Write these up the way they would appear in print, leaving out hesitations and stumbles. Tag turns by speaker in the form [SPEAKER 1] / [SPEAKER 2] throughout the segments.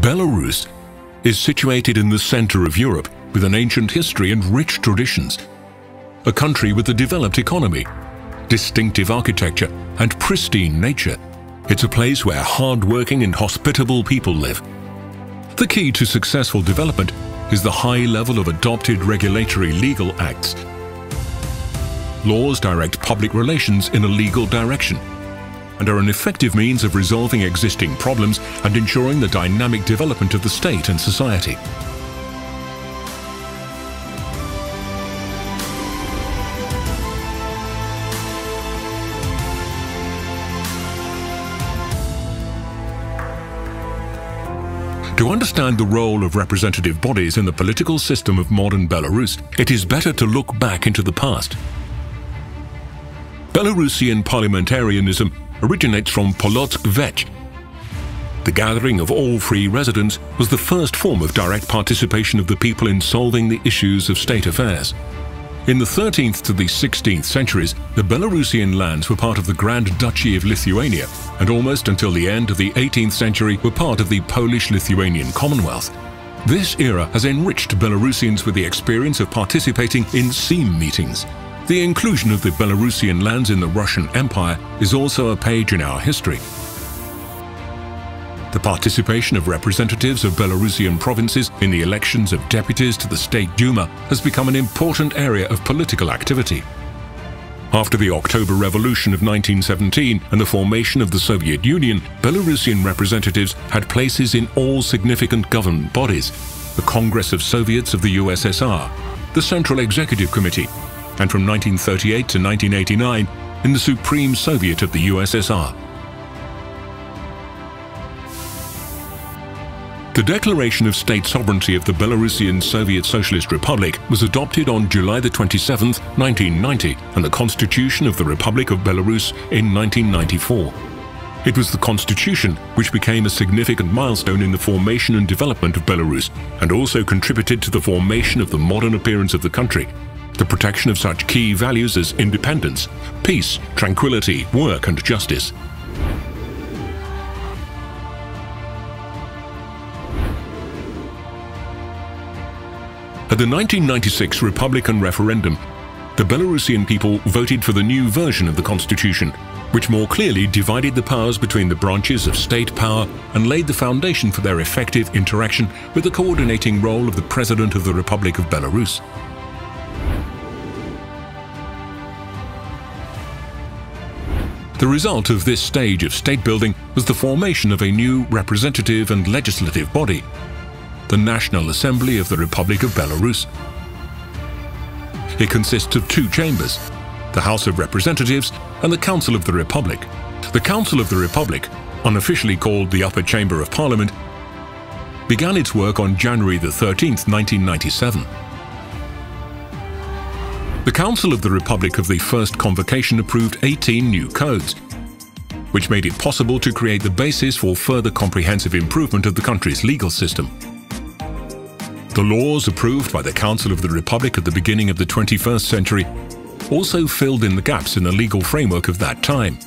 [SPEAKER 1] Belarus is situated in the center of Europe with an ancient history and rich traditions. A country with a developed economy, distinctive architecture and pristine nature. It's a place where hard-working and hospitable people live. The key to successful development is the high level of adopted regulatory legal acts. Laws direct public relations in a legal direction and are an effective means of resolving existing problems and ensuring the dynamic development of the state and society. To understand the role of representative bodies in the political system of modern Belarus, it is better to look back into the past. Belarusian parliamentarianism originates from Polotsk Vech. The gathering of all free residents was the first form of direct participation of the people in solving the issues of state affairs. In the 13th to the 16th centuries, the Belarusian lands were part of the Grand Duchy of Lithuania, and almost until the end of the 18th century were part of the Polish-Lithuanian Commonwealth. This era has enriched Belarusians with the experience of participating in Sejm meetings. The inclusion of the Belarusian lands in the Russian Empire is also a page in our history. The participation of representatives of Belarusian provinces in the elections of deputies to the State Duma has become an important area of political activity. After the October Revolution of 1917 and the formation of the Soviet Union, Belarusian representatives had places in all significant government bodies: the Congress of Soviets of the USSR, the Central Executive Committee, and from 1938 to 1989 in the Supreme Soviet of the USSR. The Declaration of State Sovereignty of the Belarusian Soviet Socialist Republic was adopted on July 27, 1990, and the Constitution of the Republic of Belarus in 1994. It was the Constitution which became a significant milestone in the formation and development of Belarus, and also contributed to the formation of the modern appearance of the country. The protection of such key values as independence, peace, tranquility, work and justice. At the 1996 Republican referendum, the Belarusian people voted for the new version of the Constitution, which more clearly divided the powers between the branches of state power and laid the foundation for their effective interaction with the coordinating role of the President of the Republic of Belarus. The result of this stage of state building was the formation of a new representative and legislative body, the National Assembly of the Republic of Belarus. It consists of two chambers, the House of Representatives and the Council of the Republic. The Council of the Republic, unofficially called the Upper Chamber of Parliament, began its work on January 13, 1997. The Council of the Republic of the first convocation approved 18 new codes, which made it possible to create the basis for further comprehensive improvement of the country's legal system. The laws approved by the Council of the Republic at the beginning of the 21st century also filled in the gaps in the legal framework of that time.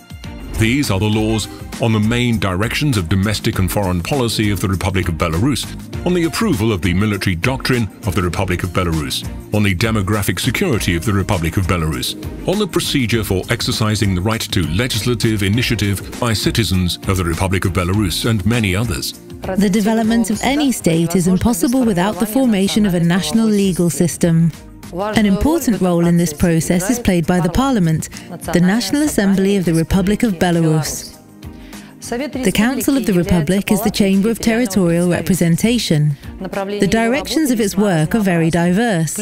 [SPEAKER 1] These are the laws on the main directions of domestic and foreign policy of the Republic of Belarus, on the approval of the military doctrine of the Republic of Belarus, on the demographic security of the Republic of Belarus, on the procedure for exercising the right to legislative initiative by citizens of the Republic of Belarus, and many others.
[SPEAKER 2] The development of any state is impossible without the formation of a national legal system. An important role in this process is played by the Parliament, the National Assembly of the Republic of Belarus. The Council of the Republic is the chamber of territorial representation. The directions of its work are very diverse.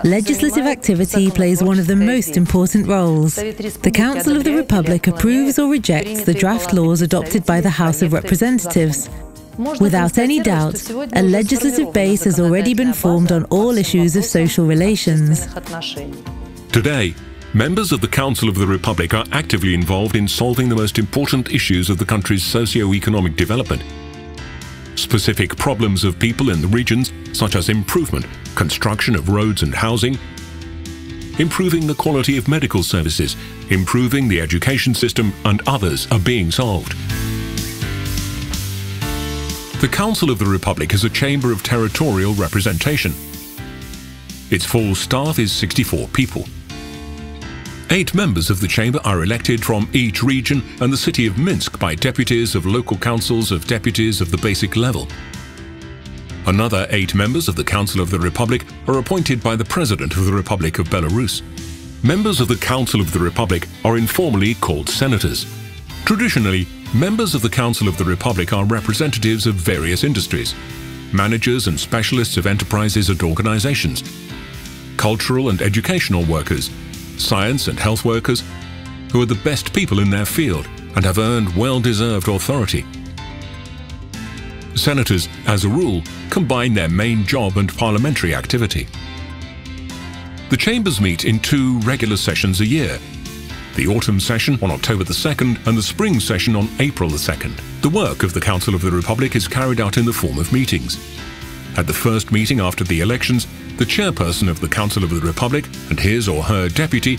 [SPEAKER 2] Legislative activity plays one of the most important roles. The Council of the Republic approves or rejects the draft laws adopted by the House of Representatives. Without any doubt, a legislative base has already been formed on all issues of social relations.
[SPEAKER 1] Today, members of the Council of the Republic are actively involved in solving the most important issues of the country's socio-economic development. Specific problems of people in the regions, such as improvement, construction of roads and housing, improving the quality of medical services, improving the education system, and others are being solved. The Council of the Republic is a chamber of territorial representation. Its full staff is 64 people. 8 members of the chamber are elected from each region and the city of Minsk by deputies of local councils of deputies of the basic level. Another 8 members of the Council of the Republic are appointed by the President of the Republic of Belarus. Members of the Council of the Republic are informally called senators. Traditionally, members of the Council of the Republic are representatives of various industries, managers and specialists of enterprises and organizations, cultural and educational workers, science and health workers, who are the best people in their field and have earned well-deserved authority. Senators, as a rule, combine their main job and parliamentary activity. The chambers meet in 2 regular sessions a year, the autumn session on October the 2nd and the spring session on April the 2nd. The work of the Council of the Republic is carried out in the form of meetings. At the first meeting after the elections, the chairperson of the Council of the Republic and his or her deputy,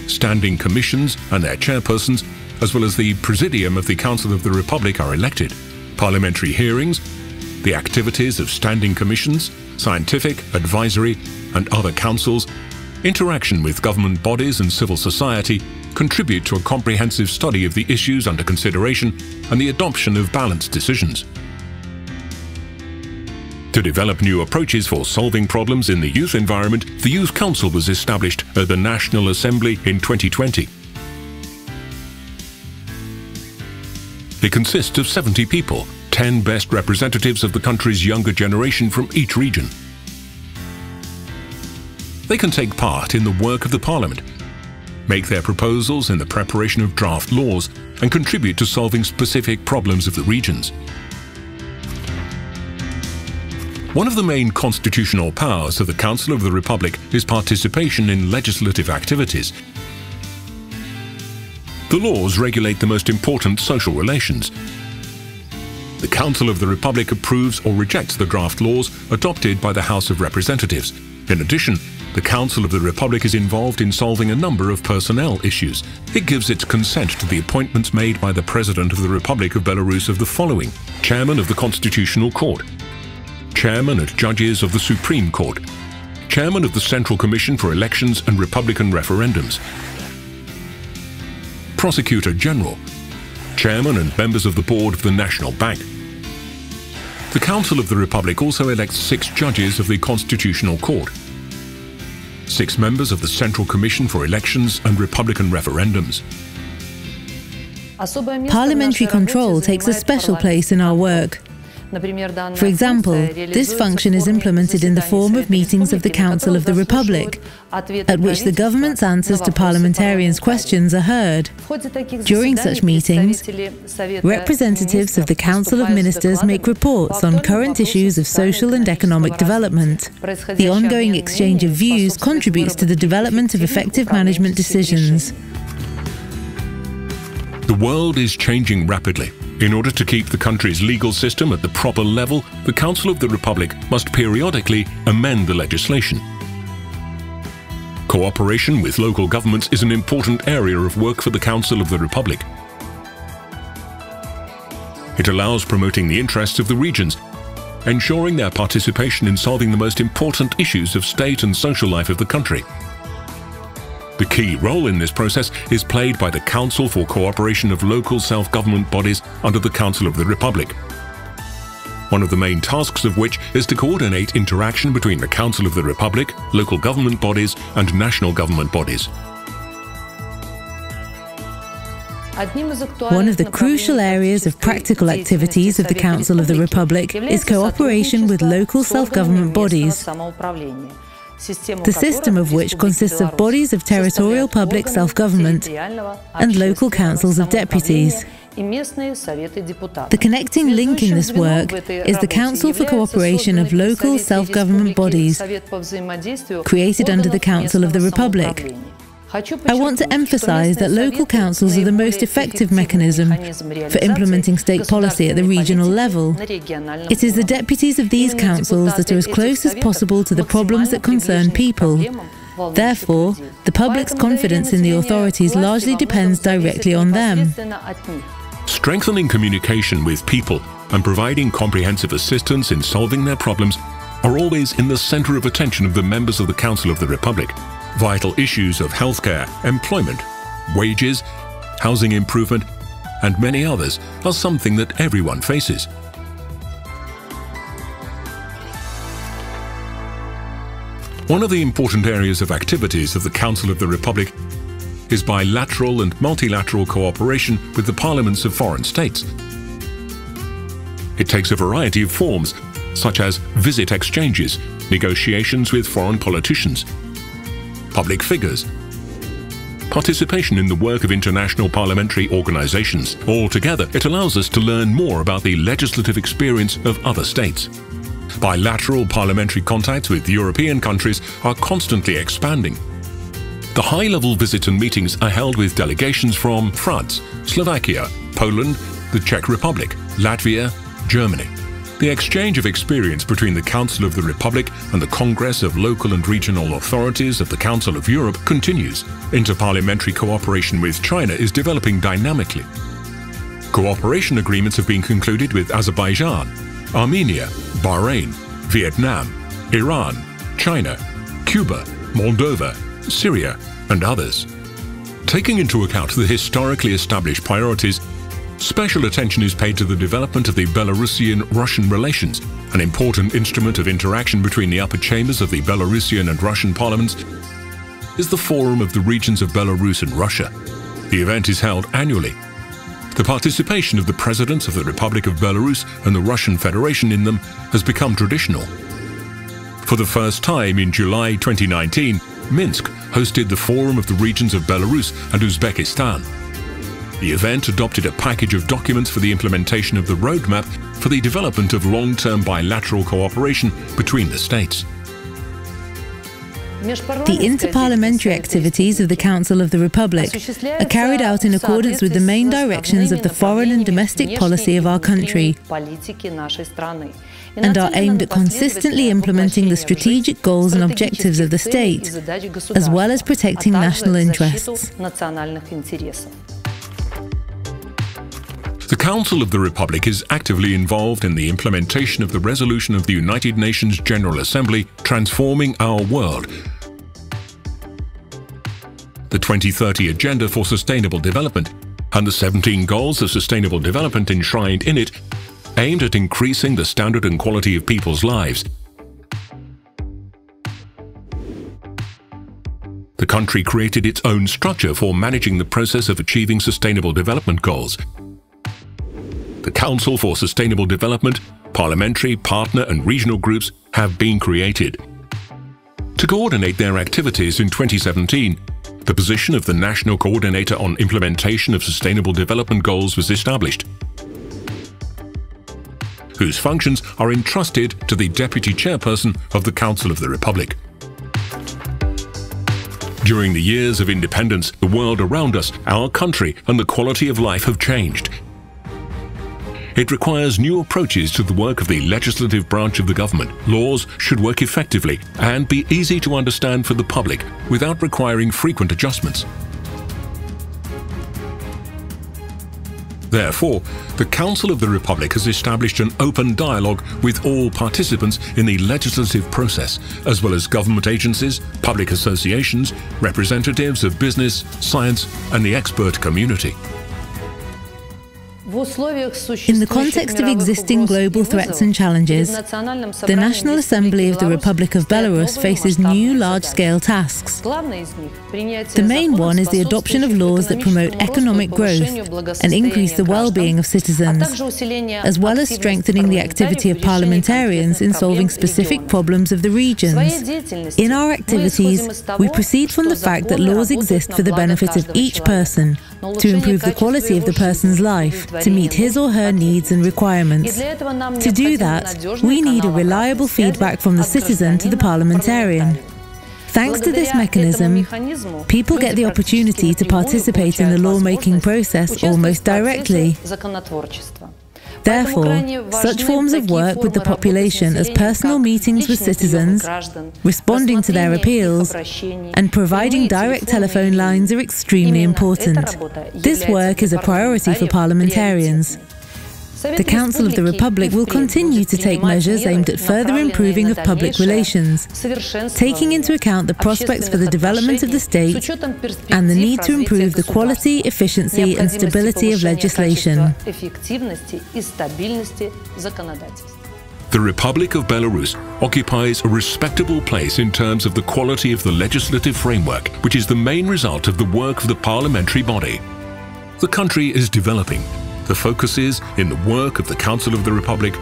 [SPEAKER 1] standing commissions and their chairpersons, as well as the Presidium of the Council of the Republic are elected. Parliamentary hearings, the activities of standing commissions, scientific, advisory and other councils, interaction with government bodies and civil society contribute to a comprehensive study of the issues under consideration and the adoption of balanced decisions. To develop new approaches for solving problems in the youth environment, the Youth Council was established at the National Assembly in 2020. It consists of 70 people, 10 best representatives of the country's younger generation from each region. They can take part in the work of the Parliament, make their proposals in the preparation of draft laws, and contribute to solving specific problems of the regions. One of the main constitutional powers of the Council of the Republic is participation in legislative activities. The laws regulate the most important social relations. The Council of the Republic approves or rejects the draft laws adopted by the House of Representatives. In addition, the Council of the Republic is involved in solving a number of personnel issues. It gives its consent to the appointments made by the President of the Republic of Belarus of the following: Chairman of the Constitutional Court, Chairman and Judges of the Supreme Court, Chairman of the Central Commission for Elections and Republican Referendums, Prosecutor General, Chairman and members of the Board of the National Bank. The Council of the Republic also elects 6 judges of the Constitutional Court, 6 members of the Central Commission for Elections and Republican Referendums.
[SPEAKER 2] Parliamentary control takes a special place in our work. For example, this function is implemented in the form of meetings of the Council of the Republic, at which the government's answers to parliamentarians' questions are heard. During such meetings, representatives of the Council of Ministers make reports on current issues of social and economic development. The ongoing exchange of views contributes to the development of effective management decisions.
[SPEAKER 1] The world is changing rapidly. In order to keep the country's legal system at the proper level, the Council of the Republic must periodically amend the legislation. Cooperation with local governments is an important area of work for the Council of the Republic. It allows promoting the interests of the regions, ensuring their participation in solving the most important issues of state and social life of the country. The key role in this process is played by the Council for Cooperation of Local Self-Government Bodies under the Council of the Republic. One of the main tasks of which is to coordinate interaction between the Council of the Republic, local government bodies and national government bodies.
[SPEAKER 2] One of the crucial areas of practical activities of the Council of the Republic is cooperation with local self-government bodies, the system of which consists of bodies of territorial public self-government and local councils of deputies. The connecting link in this work is the Council for Cooperation of Local Self-Government Bodies, created under the Council of the Republic. I want to emphasize that local councils are the most effective mechanism for implementing state policy at the regional level. It is the deputies of these councils that are as close as possible to the problems that concern people. Therefore, the public's confidence in the authorities largely depends directly on them.
[SPEAKER 1] Strengthening communication with people and providing comprehensive assistance in solving their problems are always in the center of attention of the members of the Council of the Republic. Vital issues of healthcare, employment, wages, housing improvement, and many others are something that everyone faces. One of the important areas of activities of the Council of the Republic is bilateral and multilateral cooperation with the parliaments of foreign states. It takes a variety of forms, such as visit exchanges, negotiations with foreign politicians, public figures, participation in the work of international parliamentary organizations. Altogether, it allows us to learn more about the legislative experience of other states. Bilateral parliamentary contacts with European countries are constantly expanding. The high-level visits and meetings are held with delegations from France, Slovakia, Poland, the Czech Republic, Latvia, Germany. The exchange of experience between the Council of the Republic and the Congress of Local and Regional Authorities of the Council of Europe continues. Interparliamentary cooperation with China is developing dynamically. Cooperation agreements have been concluded with Azerbaijan, Armenia, Bahrain, Vietnam, Iran, China, Cuba, Moldova, Syria, and others. Taking into account the historically established priorities, special attention is paid to the development of the Belarusian-Russian relations. An important instrument of interaction between the upper chambers of the Belarusian and Russian parliaments is the Forum of the Regions of Belarus and Russia. The event is held annually. The participation of the presidents of the Republic of Belarus and the Russian Federation in them has become traditional. For the first time in July 2019, Minsk hosted the Forum of the Regions of Belarus and Uzbekistan. The event adopted a package of documents for the implementation of the roadmap for the development of long-term bilateral cooperation between the states.
[SPEAKER 2] The interparliamentary activities of the Council of the Republic are carried out in accordance with the main directions of the foreign and domestic policy of our country and are aimed at consistently implementing the strategic goals and objectives of the state, as well as protecting national interests.
[SPEAKER 1] The Council of the Republic is actively involved in the implementation of the resolution of the United Nations General Assembly, Transforming Our World, the 2030 Agenda for Sustainable Development, and the 17 Goals of Sustainable Development enshrined in it, aimed at increasing the standard and quality of people's lives. The country created its own structure for managing the process of achieving sustainable development goals. The Council for Sustainable Development, parliamentary, partner and regional groups have been created. To coordinate their activities in 2017, the position of the National Coordinator on Implementation of Sustainable Development Goals was established, whose functions are entrusted to the Deputy Chairperson of the Council of the Republic. During the years of independence, the world around us, our country and the quality of life have changed. It requires new approaches to the work of the legislative branch of the government. Laws should work effectively and be easy to understand for the public without requiring frequent adjustments. Therefore, the Council of the Republic has established an open dialogue with all participants in the legislative process, as well as government agencies, public associations, representatives of business, science, and the expert community.
[SPEAKER 2] In the context of existing global threats and challenges, the National Assembly of the Republic of Belarus faces new large-scale tasks. The main one is the adoption of laws that promote economic growth and increase the well-being of citizens, as well as strengthening the activity of parliamentarians in solving specific problems of the regions. In our activities, we proceed from the fact that laws exist for the benefit of each person, to improve the quality of the person's life, to meet his or her needs and requirements. To do that, we need a reliable feedback from the citizen to the parliamentarian. Thanks to this mechanism, people get the opportunity to participate in the lawmaking process almost directly. Therefore, such forms of work with the population as personal meetings with citizens, responding to their appeals, and providing direct telephone lines are extremely important. This work is a priority for parliamentarians. The Council of the Republic will continue to take measures aimed at further improving of public relations, taking into account the prospects for the development of the state and the need to improve the quality, efficiency and stability of legislation.
[SPEAKER 1] The Republic of Belarus occupies a respectable place in terms of the quality of the legislative framework, which is the main result of the work of the parliamentary body. The country is developing. The focuses in the work of the Council of the Republic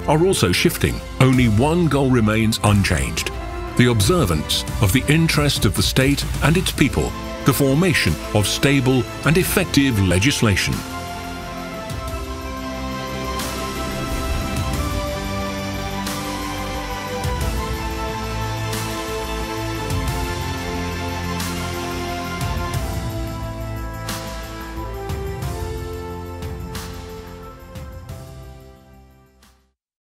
[SPEAKER 1] are also shifting. Only one goal remains unchanged: the observance of the interest of the state and its people, the formation of stable and effective legislation.